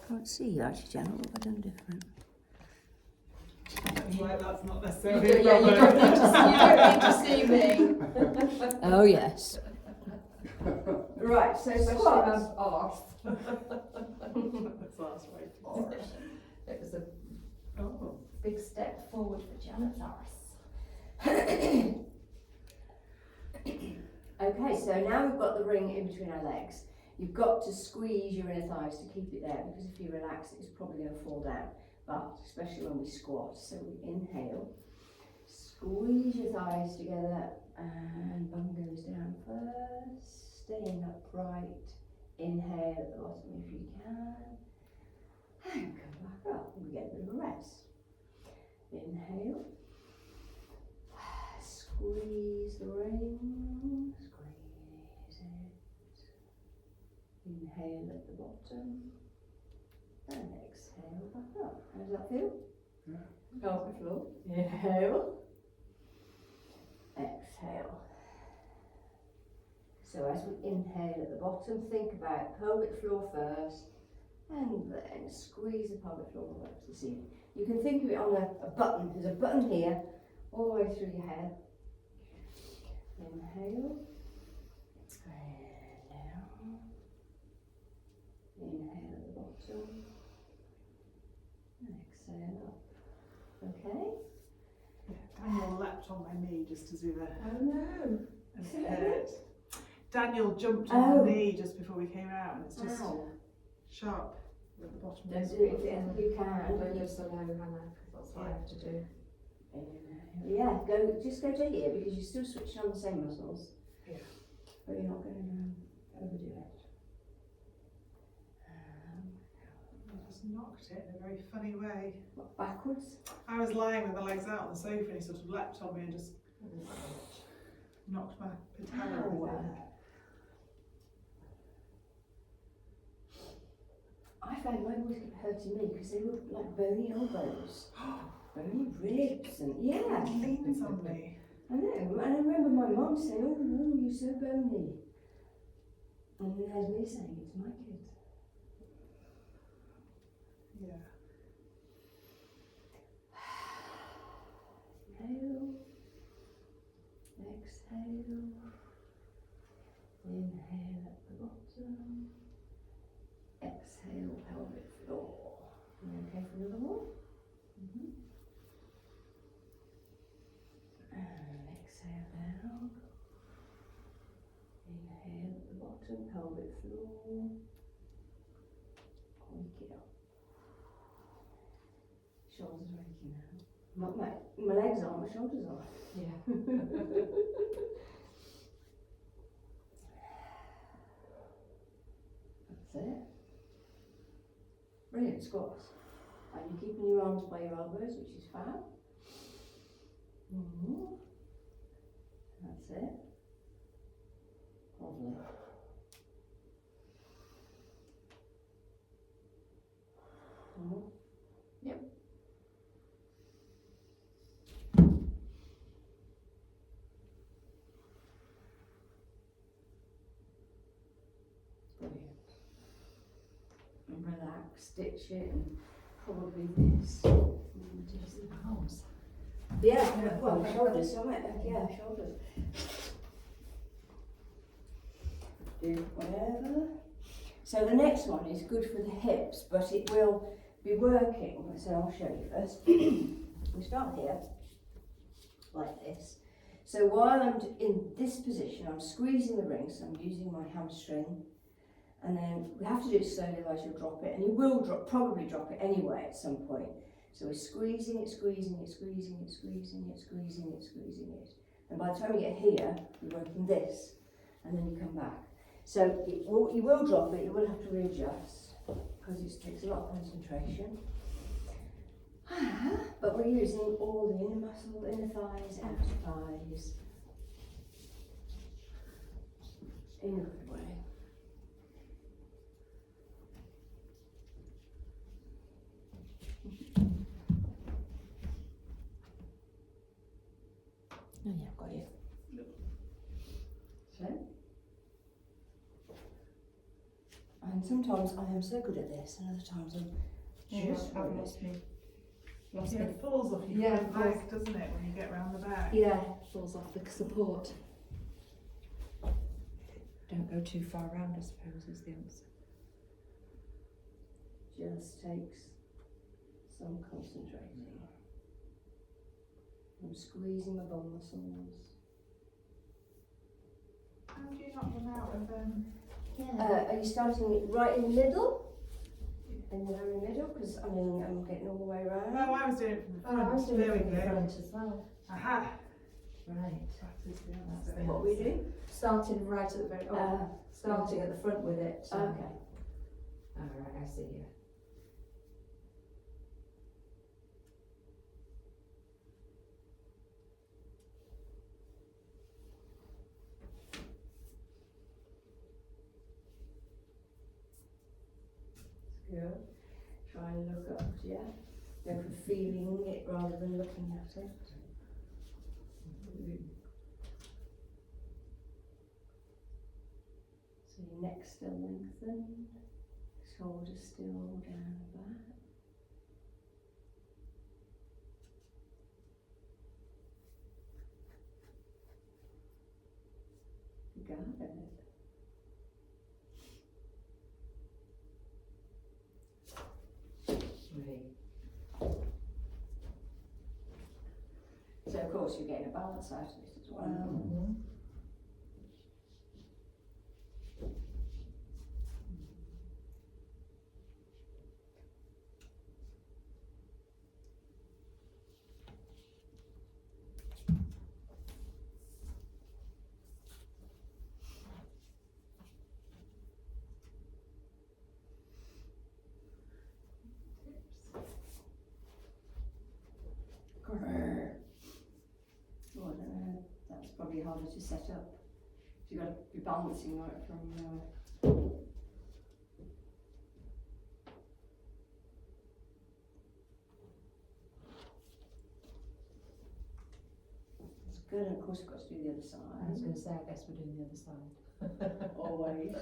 Can't see you actually, Janet. What have I done different? Looks like that's not necessarily You a don't need to see me. Oh yes. Right, so squats. arse. That's last way. It was a Oh. big step forward for Janet's arse. Okay, so now we've got the ring in between our legs. You've got to squeeze your inner thighs to keep it there, because if you relax it's probably going to fall down, but especially when we squat. So we inhale, squeeze your thighs together, and bum goes down first, staying upright. Inhale at the bottom if you can, and come back up. We get a bit of a rest. Inhale, squeeze the ring, squeeze it. Inhale at the bottom, and exhale back up. How does that feel? Yeah. Pelvic floor. Inhale, exhale. So as we inhale at the bottom, think about pelvic floor first, and then squeeze the pelvic floor all the way up to the ceiling. You can think of it on a button. There's a button here, all the way through your head. Inhale, and down. Inhale at the bottom, and exhale up. Okay? Daniel leapt on my knee just as we were Oh no. ahead. Daniel jumped on my knee just before we came out, and it's just sharp at the bottom. Don't do it if you can. Don't go so low, Hannah, because that's what I have to do. Yeah, just go to here, because you're still switching on the same muscles. Yeah. But you're not going to overdo it. I just knocked it in a very funny way. What, backwards? I was lying with my legs out on the sofa, and he sort of leapt on me and just knocked my patella. I found my boys kept hurting me because they were like bony elbows, bony ribs, and yeah. He leans on me. I know, and I remember my mum saying, "Oh, you're so bony," and then there's me saying, "It's my kid." Yeah. Inhale, exhale, inhale at the bottom, exhale pelvic floor. You okay for another one? And exhale down. Inhale at the bottom, pelvic floor. Wake it up. Shoulders are aching now. My legs are, my shoulders are. Yeah. That's it. Brilliant squats. And you're keeping your arms by your elbows, which is fab. That's it. Lovely. Yep. Brilliant. And relax, stitch it, and probably this. Arms. Yeah, well, shoulders, right? Yeah, shoulders. Do whatever. So the next one is good for the hips, but it will be working. So I'll show you first. We start here, like this. So while I'm in this position, I'm squeezing the ring, so I'm using my hamstring. And then we have to do it slowly, otherwise you'll drop it. And you will probably drop it anyway at some point. So we're squeezing it, squeezing it, squeezing it, squeezing it, squeezing it, squeezing it. And by the time you get here, you're working this, and then you come back. So you will drop it, you will have to readjust, because it takes a lot of concentration. But we're using all the inner muscle, inner thighs, outer thighs, in a good way. Oh yeah, I've got you. So, and sometimes I am so good at this, and other times I'm just I've rubbish. lost me. Lost Yeah, me. it falls off your Yeah, front it leg, doesn't it, when you get round the back? Yeah, falls off the support. Don't go too far around, I suppose, is the answer. Just takes some concentrating. I'm squeezing my bum muscles. How do you knock them out of Are you starting it right in the middle? In the very middle? Because I mean, I'm getting all the way around. No, I was doing it from the front. Oh, I was doing there it from we the go. front as well. Aha! Right. That is the That's answer. the What we do? Starting right at the very, starting at the front with it. Okay. Alright, I see you. Good. Try and look up, yeah? Go for feeling it rather than looking at it. So your neck still lengthened, shoulders still down the back. You got it. Right. So of course you're getting a balance out of it as well. Mm-hmm. Grrr. Oh, I don't know. That's probably harder to set up. You've got to be balancing right from. It's good, and of course you've got to do the other I was side. going to say, I guess we're doing the other side. Always.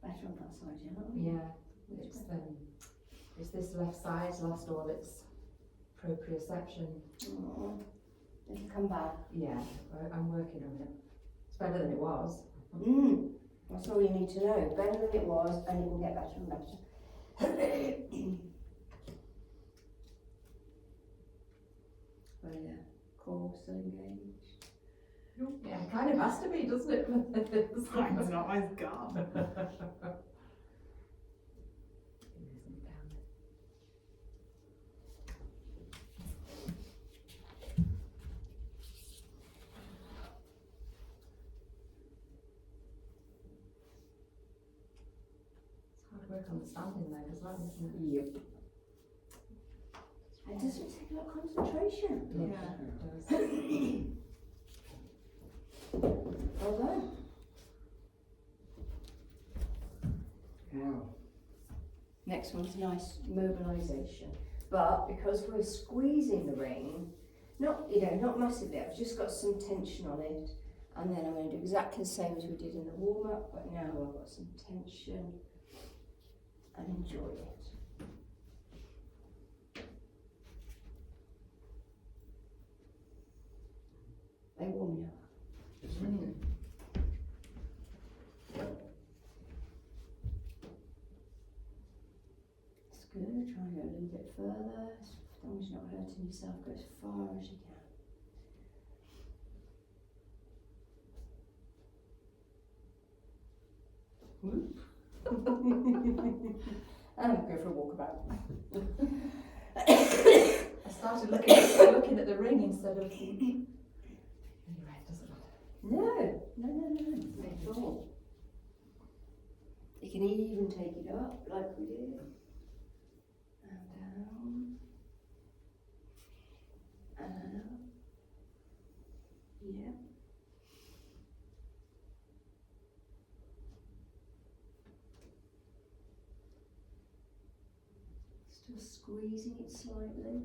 Better on that side, yeah. Yeah, it's this left side lost all its proprioception. Oh, it'll come back. Yeah, I'm working on it. It's better than it was. That's all you need to know. Better than it was, and it will get better and better. Oh yeah, core still engaged. Yeah, it kind of has to be, doesn't it? Mine's not, mine's gone. It's hard work on the standing leg as well, isn't it? Yep. It doesn't take a lot of concentration. Yeah. It does. Well done. Wow. Next one's nice mobilisation. But because we're squeezing the ring, not massively, I've just got some tension on it. And then I'm going to do exactly the same as we did in the warm-up, but now I've got some tension and enjoy it. They warm you up. Mm. It's good, try and go a little bit further, as long as you're not hurting yourself, go as far as you can. And go for a walkabout. I started looking at the ring instead of. Anyway, it doesn't matter. No, not at all. You can even take it up like we did. And down. And up. Yeah. Just squeezing it slightly.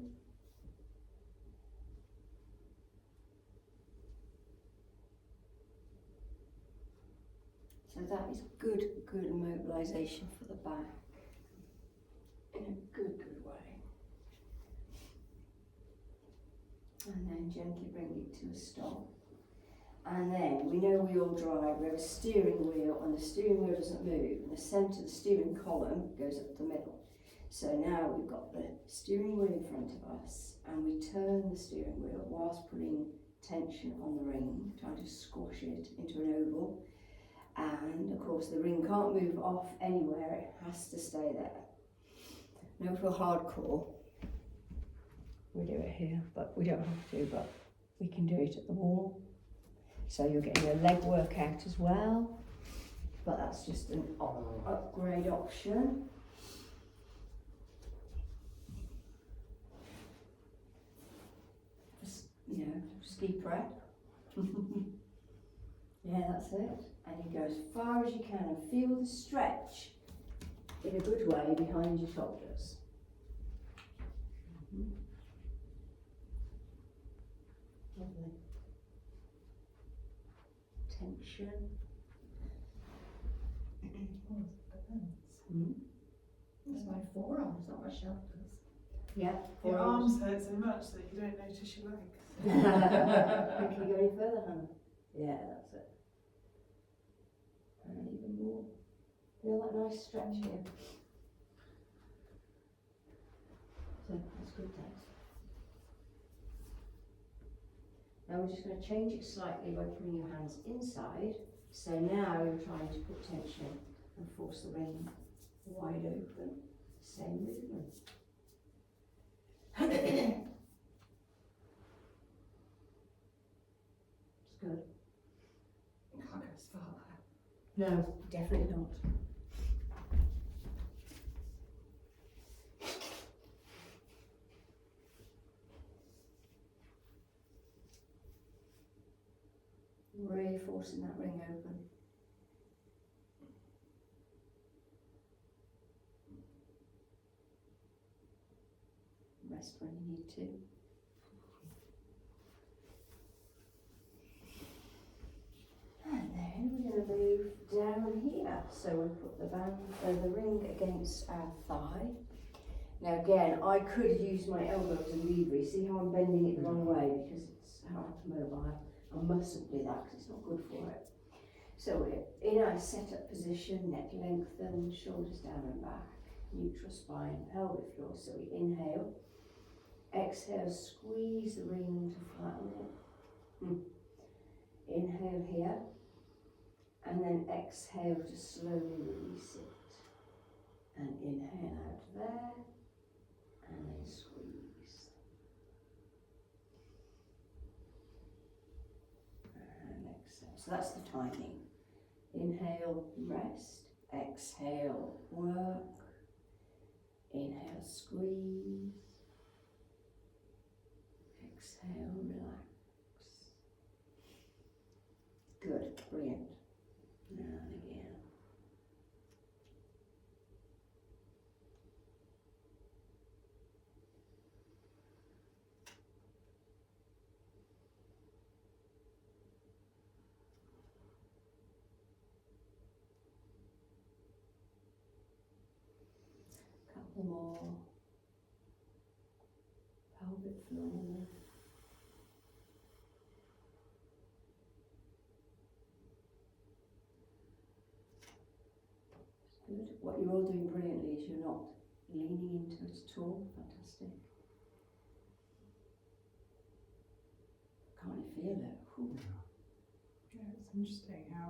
So that is good mobilisation for the back in a good way. And then gently bring it to a stop. And then we know we all drive, we have a steering wheel and the steering wheel doesn't move and the centre of the steering column goes up the middle. So now we've got the steering wheel in front of us and we turn the steering wheel whilst putting tension on the ring, trying to squash it into an oval. And of course the ring can't move off anywhere, it has to stay there. Now if we're hardcore, we do it here, but we don't have to, but we can do it at the wall. So you're getting your leg work out as well, but that's just an upgrade option. Just keep breath. Yeah, that's it. And you go as far as you can and feel the stretch in a good way behind your shoulders. Lovely. Tension. It's my forearms, not my shoulders. Yeah. Your arms hurt so much that you don't notice your legs. Can you go any further, Hannah? Yeah, that's it. And even more. Feel that nice stretch here. So that's good, thanks. Now we're just going to change it slightly by putting your hands inside. So now you're trying to put tension and force the ring wide open. Same movement. It's good. Can't go as far there. No, definitely not. Really forcing that ring open. Rest when you need to. And then we're going to move down here. So we put the ring against our thigh. Now again, I could use my elbow as a lever. You see how I'm bending it the wrong way because it's mobile. I mustn't do that because it's not good for it. So we're in our set-up position, neck lengthened, shoulders down and back, neutral spine, pelvic floor. So we inhale, exhale, squeeze the ring to flatten it. Inhale here, and then exhale to slowly release it. And inhale out there, and then squeeze. And exhale. So that's the timing. Inhale, rest. Exhale, work. Inhale, squeeze. Exhale, relax. Good, brilliant. Now and again. Couple more. Pelvic floor. Good. What you're all doing brilliantly is you're not leaning into it at all. Fantastic. Can't you feel it? Whew. Yeah, it's interesting how.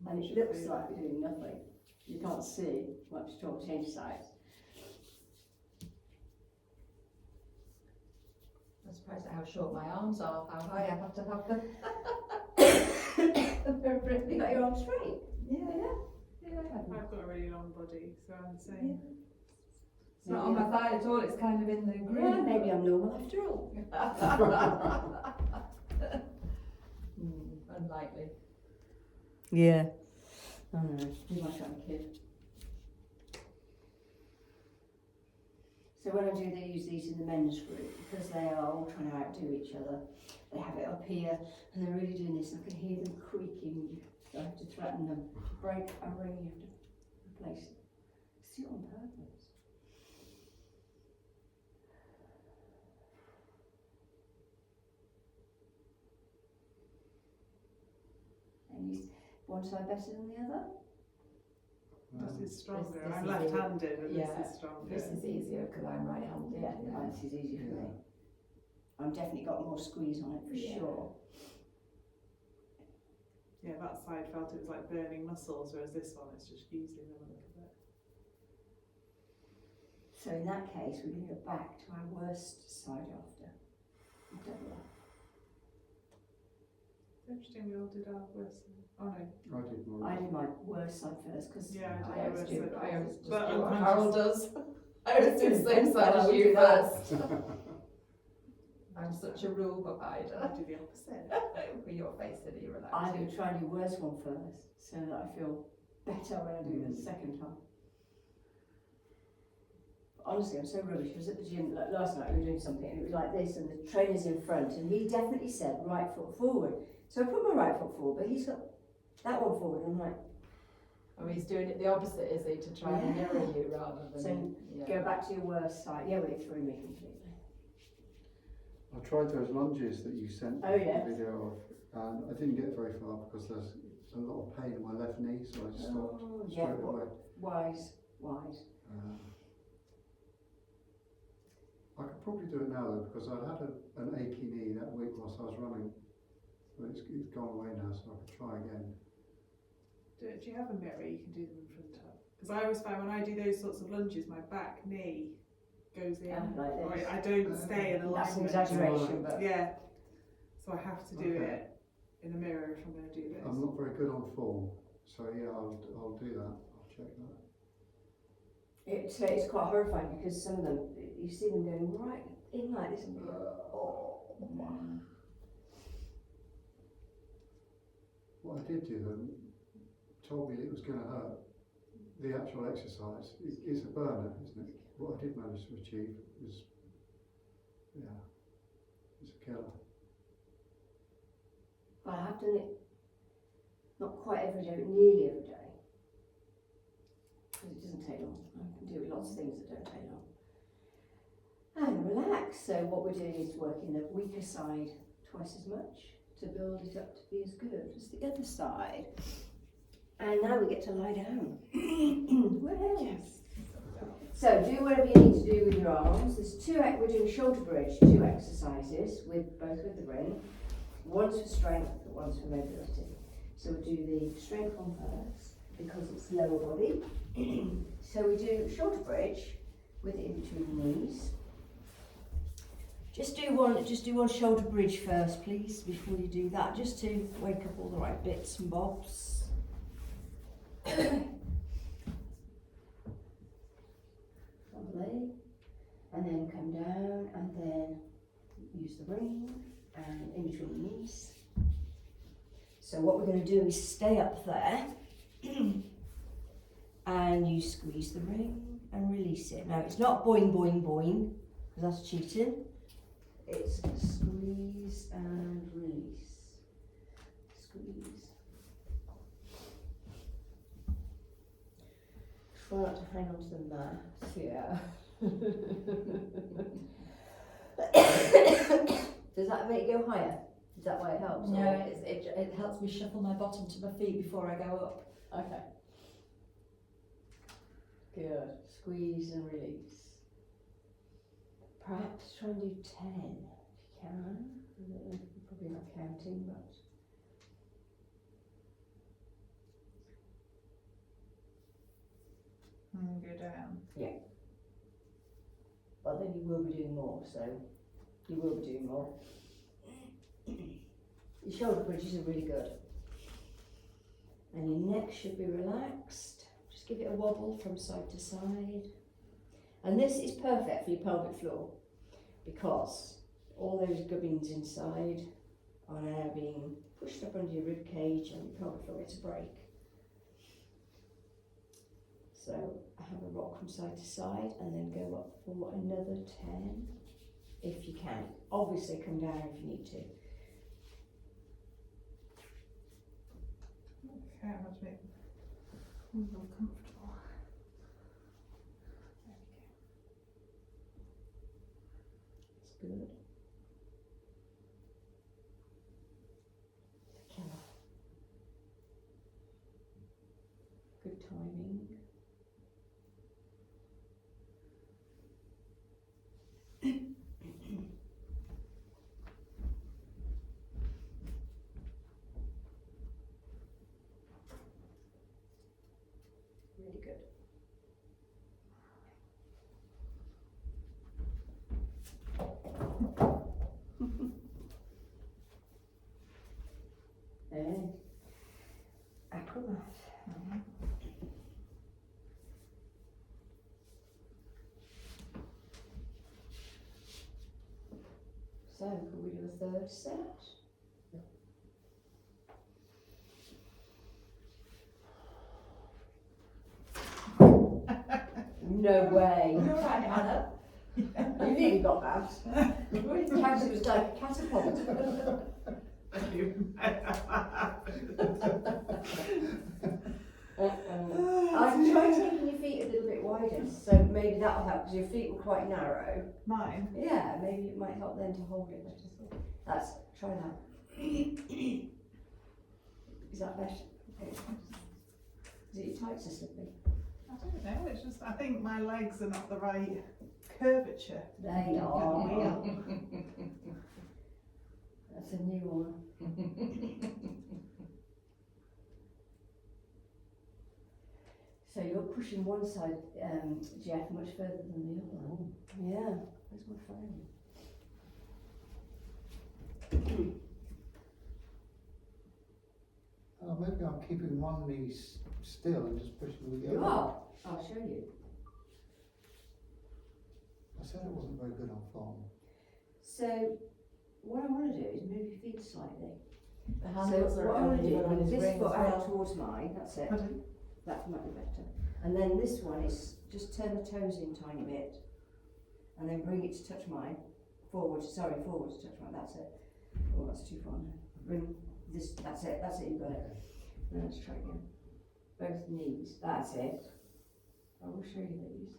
And it looks like we're doing nothing. You can't see much at all. Change sides. I'm surprised at how short my arms are, how high I have to have them. You got your arms straight? Yeah. I've got a really long body, so I'm the same. It's not on my thigh at all, it's kind of in the groove. Yeah, maybe I'm normal after all. Unlikely. Yeah. I know. You might have a kid. So when I use these in the men's group, because they are all trying to outdo each other, they have it up here and they're really doing this, and I can hear them creaking. So I have to threaten them. If you break a ring, you have to replace it. It's do it on purpose. Any one side better than the other? This is stronger. This I'm is left-handed and yeah, this is stronger. This is easier because I'm right-handed. Yeah, this is easier for me. I've definitely got more squeeze on it for sure. Yeah, that side felt it was like burning muscles, whereas this one it's just using them a little bit. So in that case, we're going to go back to our worst side after. Double up. It's interesting, we all did our worst. Oh no. I did more. I did my worst side first because Yeah, I always do. I always just But do what unconscious- Carol does. I always do the same side I as would you do that. first. I'm such a rule abider. I do the opposite. For your face, that you relax. I do try and do worst one first so that I feel better when I do the second time. Honestly, I'm so rubbish. I was at the gym last night, we were doing something and it was like this and the trainer's in front and he definitely said right foot forward. So I put my right foot forward, but he's got that one forward and I'm like, Oh, he's doing it the opposite, is he, to try and mirror you rather than... so go back to your worst side. Yeah, well, it threw me completely. I tried those lunges that you sent Oh, yeah. the video of, and I didn't get very far because there's a lot of pain in my left knee, so I just stopped Yeah, straight away. wise. I could probably do it now though, because I had an achy knee that week whilst I was running, but it's gone away now, so I could try again. Do you have a mirror you can do them in front of? Because I always find when I do those sorts of lunges, my back knee goes in. Like Or this. I don't stay in That's an alignment. exaggeration, but Yeah. So I have to do Okay. it in a mirror if I'm going to do this. I'm not very good on form, so yeah, I'll do that. I'll check that. it's quite horrifying because some of them, you see them going right in like this and you go, oh. What I did do them told me it was going to hurt. The actual exercise is a burner, isn't it? What I did manage to achieve was, yeah, it's a killer. But I have done it not quite every day, but nearly every day. Because it doesn't take long. I can do lots of things that don't take long. And relax. So what we're doing is working the weaker side twice as much to build it up to be as good as the other side. And now we get to lie down. Well, Yes. so do whatever you need to do with your arms. We're doing shoulder bridge, 2 exercises both with the ring. One's for strength, one's for mobility. So we'll do the strength one first because it's lower body. So we do shoulder bridge with it in between the knees. Just do one shoulder bridge first, please, before you do that, just to wake up all the right bits and bobs. Lovely. And then come down and then use the ring and in between the knees. So what we're going to do is stay up there and you squeeze the ring and release it. Now it's not boing boing boing because that's cheating. It's squeeze and release. Squeeze. Try not to hang on to the mat. Yeah. Does that make you go higher? Is that why it helps? No, it helps me shuffle my bottom to my feet before I go up. Okay. Good. Squeeze and release. Perhaps try and do 10 if you can. Probably not counting, but. Go down. Well, then you will be doing more, so you will be doing more. Your shoulder bridges are really good. And your neck should be relaxed. Just give it a wobble from side to side. And this is perfect for your pelvic floor because all those gubbins inside are now being pushed up under your rib cage and your pelvic floor gets a break. So have a rock from side to side and then go up for another 10 if you can. Obviously come down if you need to. Okay, I'm going to make them more comfortable. There we go. That's good. Killer. Good timing. Really good. Acrobat. So, could we do a third set? No way. You're right, Hannah. You nearly got that. It was like a catapult. Thank you. I'd try taking your feet a little bit wider, so maybe that'll help because your feet were quite narrow. Mine? Yeah, maybe it might help then to hold it better. Try that. Is that better? Okay. Is it your tights are slipping? I don't know, it's just, I think my legs are not the right curvature. They are. That's a new one. So you're pushing one side, Jeff, much further than the other. Oh. Yeah, where's my phone? Maybe I'm keeping one knee still and just pushing with the You other. are. I'll show you. I said it wasn't very good on form. So what I want to do is move your feet slightly. The So handles what are I want to do uneven on is his this ring foot as out well. towards mine. That's it. Pardon? That might be better. And then this one is just turn the toes in a tiny bit, and then bring it to touch mine. Forward to touch mine. That's it. Oh, that's too far now. Bring this. That's it. You've got it. Now let's try again. Both knees. That's it. I will show you these.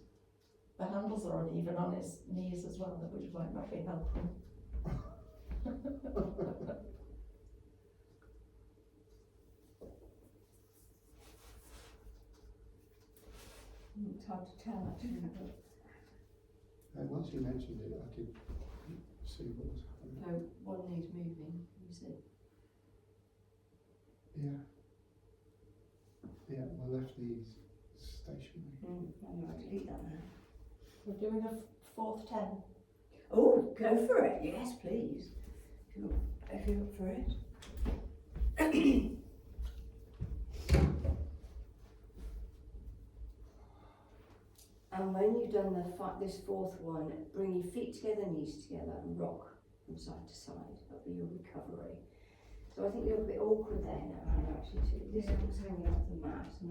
The handles are uneven on his knees as well, which might not be helpful. It's hard to tell actually. Once you mentioned it, I did see what was happening. No, one knee's moving. You see? Yeah. Yeah, my left knee's stationary. I'll delete that now. We're doing a fourth 10. Oh, go for it. Yes, please. If you're up for it. And when you've done this fourth one, bring your feet together, knees together, and rock from side to side. That'll be your recovery. So I think you're a bit awkward there now, Hannah, actually. This one's hanging off the mat, and